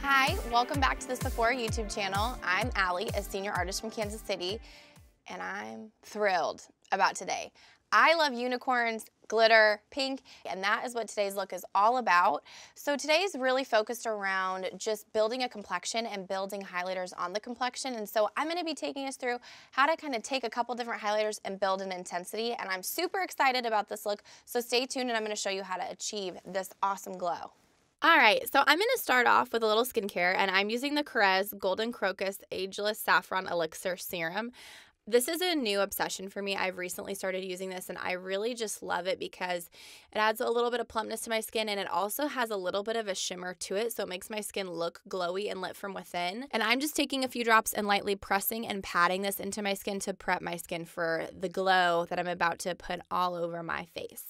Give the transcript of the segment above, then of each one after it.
Hi, welcome back to the Sephora YouTube channel. I'm Allie, a senior artist from Kansas City, and I'm thrilled about today. I love unicorns, glitter, pink, and that is what today's look is all about. So today's really focused around just building a complexion and building highlighters on the complexion. And so I'm gonna be taking us through how to kind of take a couple different highlighters and build an intensity. And I'm super excited about this look. So stay tuned and I'm gonna show you how to achieve this awesome glow. All right, so I'm going to start off with a little skincare, and I'm using the Carez Golden Crocus Ageless Saffron Elixir Serum. This is a new obsession for me. I've recently started using this, and I really just love it because it adds a little bit of plumpness to my skin, and it also has a little bit of a shimmer to it, so it makes my skin look glowy and lit from within. And I'm just taking a few drops and lightly pressing and patting this into my skin to prep my skin for the glow that I'm about to put all over my face.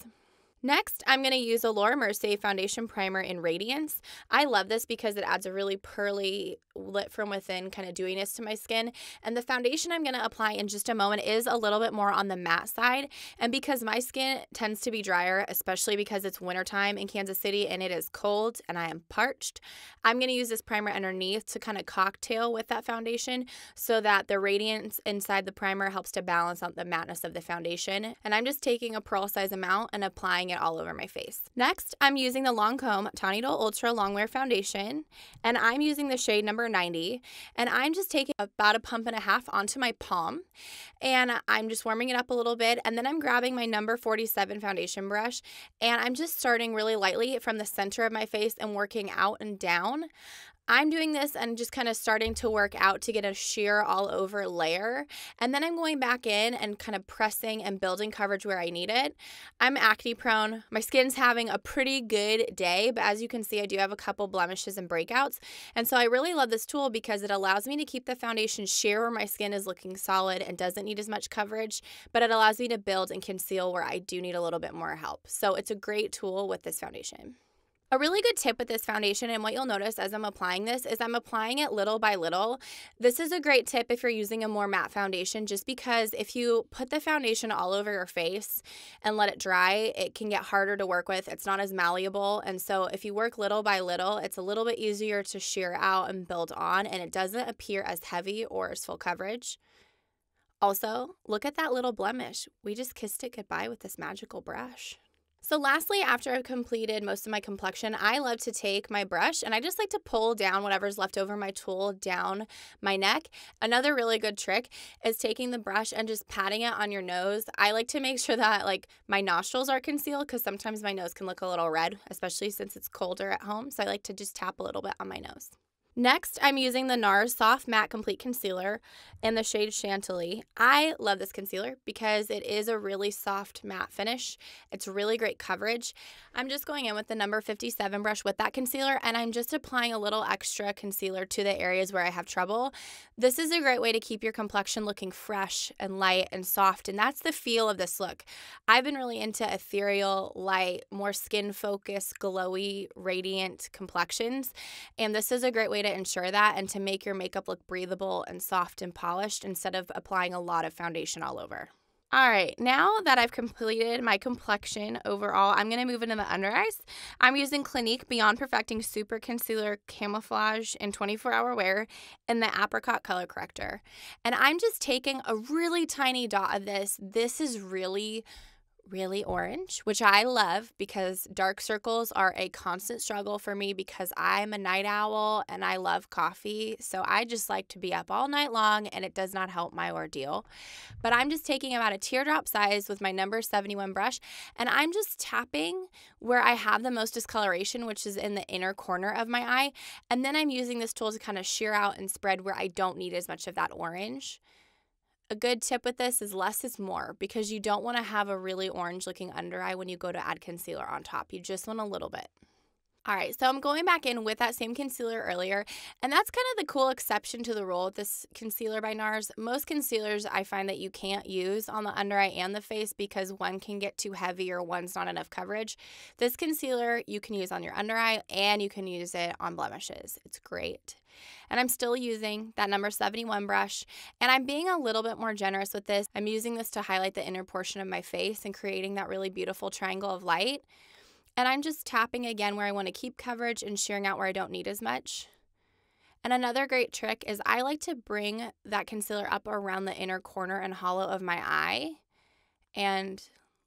Next, I'm going to use a Laura Mercier Foundation Primer in Radiance. I love this because it adds a really pearly, lit from within kind of dewiness to my skin. And the foundation I'm going to apply in just a moment is a little bit more on the matte side. And because my skin tends to be drier, especially because it's wintertime in Kansas City and it is cold and I am parched, I'm going to use this primer underneath to kind of cocktail with that foundation so that the radiance inside the primer helps to balance out the mattness of the foundation. And I'm just taking a pearl size amount and applying it all over my face. Next, I'm using the Lancôme Tawny Doll Ultra Longwear Foundation, and I'm using the shade number 90, and I'm just taking about a pump and a half onto my palm, and I'm just warming it up a little bit, and then I'm grabbing my number 47 foundation brush, and I'm just starting really lightly from the center of my face and working out and down. I'm doing this and just kind of starting to work out to get a sheer all over layer. And then I'm going back in and kind of pressing and building coverage where I need it. I'm acne prone. My skin's having a pretty good day, but as you can see, I do have a couple blemishes and breakouts. And so I really love this tool because it allows me to keep the foundation sheer where my skin is looking solid and doesn't need as much coverage, but it allows me to build and conceal where I do need a little bit more help. So it's a great tool with this foundation. A really good tip with this foundation, and what you'll notice as I'm applying this, is I'm applying it little by little. This is a great tip if you're using a more matte foundation, just because if you put the foundation all over your face and let it dry, it can get harder to work with. It's not as malleable, and so if you work little by little, it's a little bit easier to shear out and build on, and it doesn't appear as heavy or as full coverage. Also, look at that little blemish. We just kissed it goodbye with this magical brush. So lastly, after I've completed most of my complexion, I love to take my brush and I just like to pull down whatever's left over my tool down my neck. Another really good trick is taking the brush and just patting it on your nose. I like to make sure that my nostrils are concealed because sometimes my nose can look a little red, especially since it's colder at home. So I like to just tap a little bit on my nose. Next, I'm using the NARS Soft Matte Complete Concealer in the shade Chantilly. I love this concealer because it is a really soft matte finish. It's really great coverage. I'm just going in with the number 57 brush with that concealer, and I'm just applying a little extra concealer to the areas where I have trouble. This is a great way to keep your complexion looking fresh and light and soft, and that's the feel of this look. I've been really into ethereal, light, more skin-focused, glowy, radiant complexions, and this is a great way to ensure that and to make your makeup look breathable and soft and polished instead of applying a lot of foundation all over. All right, now that I've completed my complexion overall, I'm going to move into the under eyes. I'm using Clinique Beyond Perfecting Super Concealer Camouflage in 24-Hour Wear in the Apricot Color Corrector. And I'm just taking a really tiny dot of this. This is really orange, which I love because dark circles are a constant struggle for me because I'm a night owl and I love coffee. So I just like to be up all night long and it does not help my ordeal. But I'm just taking about a teardrop size with my number 71 brush and I'm just tapping where I have the most discoloration, which is in the inner corner of my eye. And then I'm using this tool to kind of shear out and spread where I don't need as much of that orange. A good tip with this is less is more because you don't want to have a really orange looking under eye when you go to add concealer on top. You just want a little bit. All right, so I'm going back in with that same concealer earlier, and that's kind of the cool exception to the rule with this concealer by NARS. Most concealers I find that you can't use on the under eye and the face because one can get too heavy or one's not enough coverage. This concealer you can use on your under eye and you can use it on blemishes. It's great. And I'm still using that number 71 brush, and I'm being a little bit more generous with this. I'm using this to highlight the inner portion of my face and creating that really beautiful triangle of light. And I'm just tapping again where I want to keep coverage and shearing out where I don't need as much. And another great trick is I like to bring that concealer up around the inner corner and hollow of my eye. And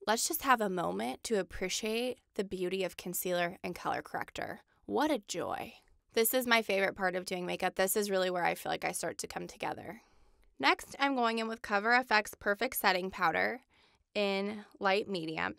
let's just have a moment to appreciate the beauty of concealer and color corrector. What a joy. This is my favorite part of doing makeup. This is really where I feel like I start to come together. Next, I'm going in with Cover FX Perfect Setting Powder in light medium,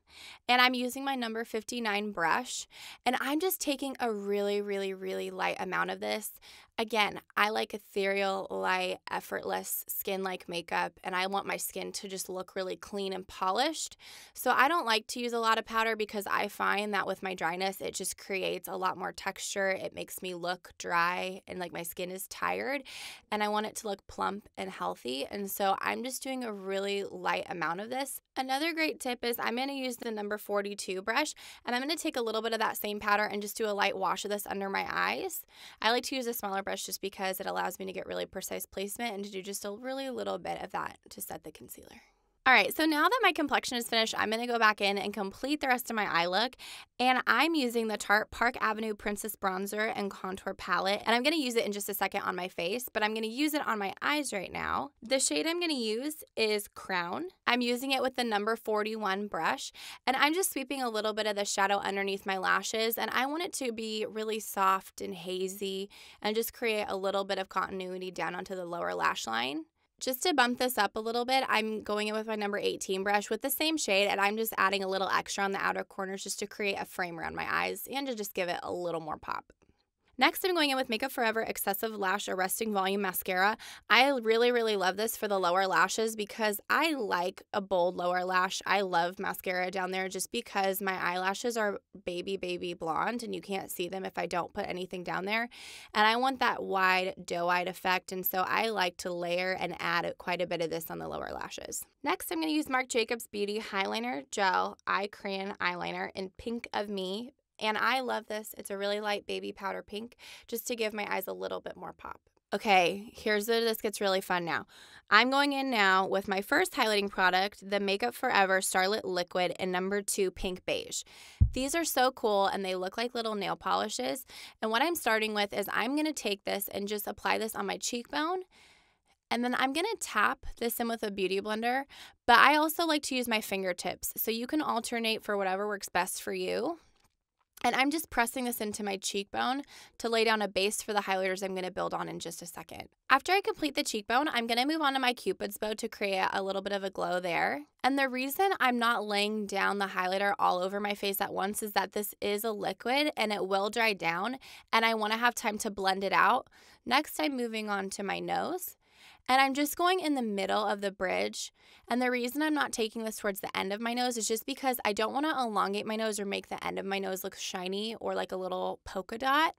and I'm using my number 59 brush, and I'm just taking a really light amount of this. Again, I like ethereal, light, effortless skin-like makeup, and I want my skin to just look really clean and polished. So I don't like to use a lot of powder because I find that with my dryness, it just creates a lot more texture. It makes me look dry and like my skin is tired, and I want it to look plump and healthy. And so I'm just doing a really light amount of this. Another great tip is I'm going to use the number 42 brush, and I'm going to take a little bit of that same powder and just do a light wash of this under my eyes. I like to use a smaller brush just because it allows me to get really precise placement and to do just a really little bit of that to set the concealer. All right, so now that my complexion is finished, I'm going to go back in and complete the rest of my eye look. And I'm using the Tarte Park Avenue Princess Bronzer and Contour Palette. And I'm going to use it in just a second on my face, but I'm going to use it on my eyes right now. The shade I'm going to use is Crown. I'm using it with the number 41 brush. And I'm just sweeping a little bit of the shadow underneath my lashes. And I want it to be really soft and hazy and just create a little bit of continuity down onto the lower lash line. Just to bump this up a little bit, I'm going in with my number 18 brush with the same shade, and I'm just adding a little extra on the outer corners just to create a frame around my eyes and to just give it a little more pop. Next, I'm going in with Makeup Forever Excessive Lash Arresting Volume Mascara. I really love this for the lower lashes because I like a bold lower lash. I love mascara down there just because my eyelashes are baby blonde and you can't see them if I don't put anything down there. And I want that wide, doe-eyed effect, and so I like to layer and add quite a bit of this on the lower lashes. Next, I'm going to use Marc Jacobs Beauty Highliner Gel Eye Crayon Eyeliner in Pink of Me. And I love this. It's a really light baby powder pink just to give my eyes a little bit more pop. Okay, here's where this gets really fun now. I'm going in now with my first highlighting product, the Makeup Forever Starlit Liquid in number 2 Pink Beige. These are so cool and they look like little nail polishes. And what I'm starting with is I'm going to take this and just apply this on my cheekbone. And then I'm going to tap this in with a beauty blender, but I also like to use my fingertips. So you can alternate for whatever works best for you. And I'm just pressing this into my cheekbone to lay down a base for the highlighters I'm going to build on in just a second. After I complete the cheekbone, I'm going to move on to my Cupid's bow to create a little bit of a glow there. And the reason I'm not laying down the highlighter all over my face at once is that this is a liquid and it will dry down, and I want to have time to blend it out. Next, I'm moving on to my nose. And I'm just going in the middle of the bridge. And the reason I'm not taking this towards the end of my nose is just because I don't want to elongate my nose or make the end of my nose look shiny or like a little polka dot.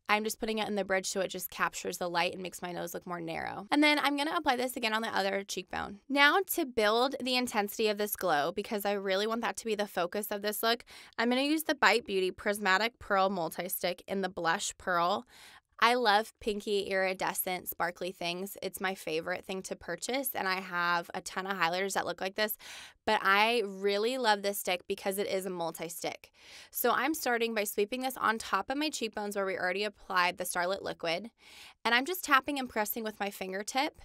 I'm just putting it in the bridge so it just captures the light and makes my nose look more narrow. And then I'm going to apply this again on the other cheekbone. Now, to build the intensity of this glow, because I really want that to be the focus of this look, I'm going to use the Bite Beauty Prismatic Pearl Multi-Stick in the Blush Pearl. I love pinky iridescent sparkly things. It's my favorite thing to purchase, and I have a ton of highlighters that look like this, but I really love this stick because it is a multi-stick. So I'm starting by sweeping this on top of my cheekbones where we already applied the Starlit Liquid, and I'm just tapping and pressing with my fingertip.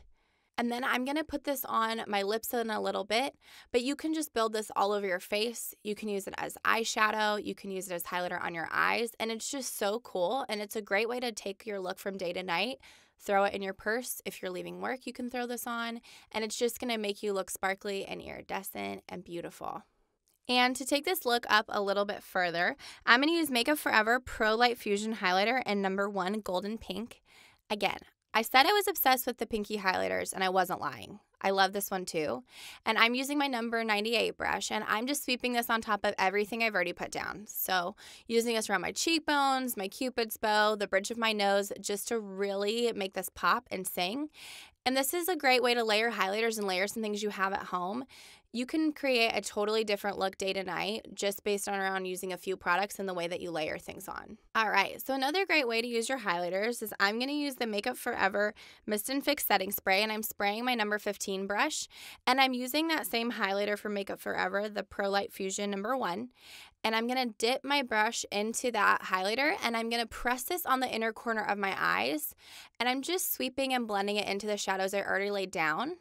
And then I'm going to put this on my lips in a little bit, but you can just build this all over your face. You can use it as eyeshadow. You can use it as highlighter on your eyes. And it's just so cool. And it's a great way to take your look from day to night. Throw it in your purse. If you're leaving work, you can throw this on. And it's just going to make you look sparkly and iridescent and beautiful. And to take this look up a little bit further, I'm going to use Makeup Forever Pro Light Fusion Highlighter in number 1 Golden Pink. Again, I said I was obsessed with the pinky highlighters, and I wasn't lying. I love this one too. And I'm using my number 98 brush, and I'm just sweeping this on top of everything I've already put down. So using this around my cheekbones, my Cupid's bow, the bridge of my nose, just to really make this pop and sing. And this is a great way to layer highlighters and layer some things you have at home. You can create a totally different look day to night just based on around using a few products and the way that you layer things on. All right, so another great way to use your highlighters is I'm going to use the Makeup Forever Mist and Fix Setting Spray, and I'm spraying my number 15 brush, and I'm using that same highlighter for Makeup Forever, the Pro Light Fusion number 1. And I'm gonna dip my brush into that highlighter, and I'm gonna press this on the inner corner of my eyes, and I'm just sweeping and blending it into the shadows I already laid down.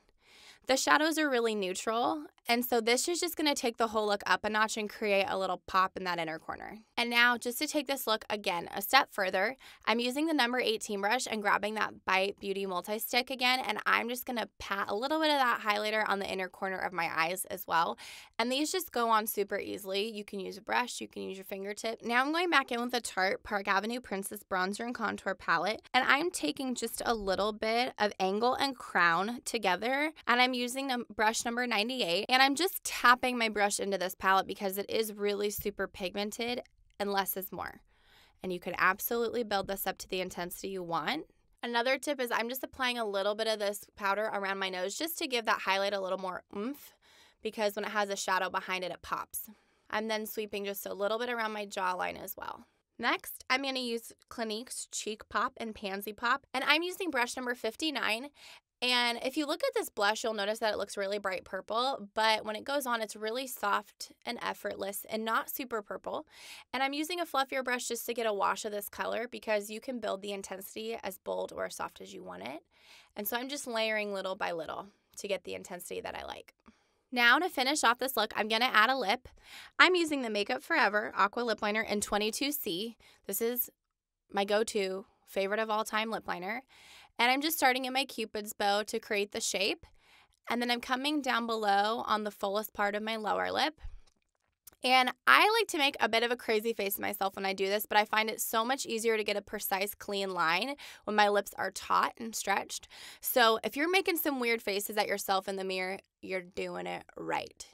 The shadows are really neutral, and so this is just gonna take the whole look up a notch and create a little pop in that inner corner. And now, just to take this look again a step further, I'm using the number 18 brush and grabbing that Bite Beauty multi-stick again, and I'm just gonna pat a little bit of that highlighter on the inner corner of my eyes as well. And these just go on super easily. You can use a brush, you can use your fingertip. Now I'm going back in with the Tarte Park Avenue Princess Bronzer and Contour Palette, and I'm taking just a little bit of Angle and Crown together, and I'm using brush number 98, and I'm just tapping my brush into this palette because it is really super pigmented, and less is more. And you could absolutely build this up to the intensity you want. Another tip is I'm just applying a little bit of this powder around my nose just to give that highlight a little more oomph, because when it has a shadow behind it, it pops. I'm then sweeping just a little bit around my jawline as well. Next, I'm going to use Clinique's Cheek Pop and Pansy Pop, and I'm using brush number 59. And if you look at this blush, you'll notice that it looks really bright purple, but when it goes on, it's really soft and effortless and not super purple. And I'm using a fluffier brush just to get a wash of this color, because you can build the intensity as bold or as soft as you want it. And so I'm just layering little by little to get the intensity that I like. Now to finish off this look, I'm going to add a lip. I'm using the Makeup Forever Aqua Lip Liner in 22C. This is my go-to favorite of all time lip liner. And I'm just starting in my Cupid's bow to create the shape. And then I'm coming down below on the fullest part of my lower lip. And I like to make a bit of a crazy face myself when I do this, but I find it so much easier to get a precise, clean line when my lips are taut and stretched. So if you're making some weird faces at yourself in the mirror, you're doing it right.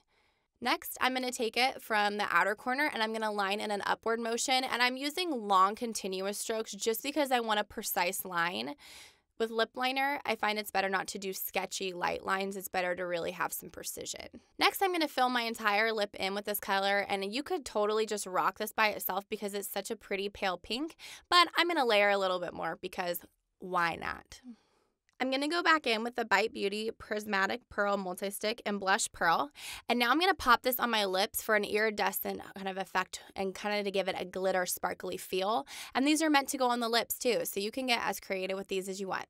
Next, I'm going to take it from the outer corner and I'm going to line in an upward motion. And I'm using long continuous strokes just because I want a precise line. With lip liner, I find it's better not to do sketchy light lines. It's better to really have some precision. Next, I'm going to fill my entire lip in with this color, and you could totally just rock this by itself because it's such a pretty pale pink, but I'm going to layer a little bit more because why not? I'm going to go back in with the Bite Beauty Prismatic Pearl Multi-Stick and Blush Pearl. And now I'm going to pop this on my lips for an iridescent kind of effect and kind of to give it a glitter sparkly feel. And these are meant to go on the lips too, so you can get as creative with these as you want.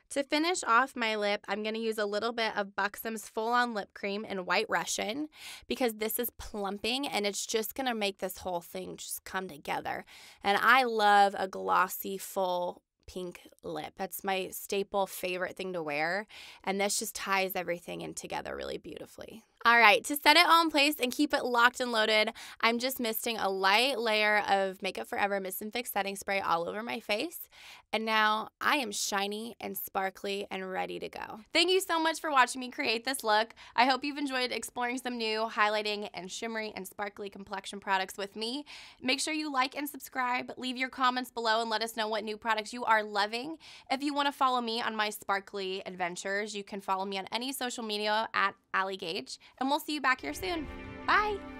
To finish off my lip, I'm going to use a little bit of Buxom's Full On Lip Cream in White Russian because this is plumping and it's just going to make this whole thing just come together. And I love a glossy, full pink lip. That's my staple favorite thing to wear, and this just ties everything in together really beautifully. All right, to set it all in place and keep it locked and loaded, I'm just misting a light layer of Makeup Forever Mist and Fix setting spray all over my face, and now I am shiny and sparkly and ready to go. Thank you so much for watching me create this look. I hope you've enjoyed exploring some new highlighting and shimmery and sparkly complexion products with me. Make sure you like and subscribe, leave your comments below and let us know what new products you are loving. If you want to follow me on my sparkly adventures, you can follow me on any social media at Allie Gage, and we'll see you back here soon. Bye!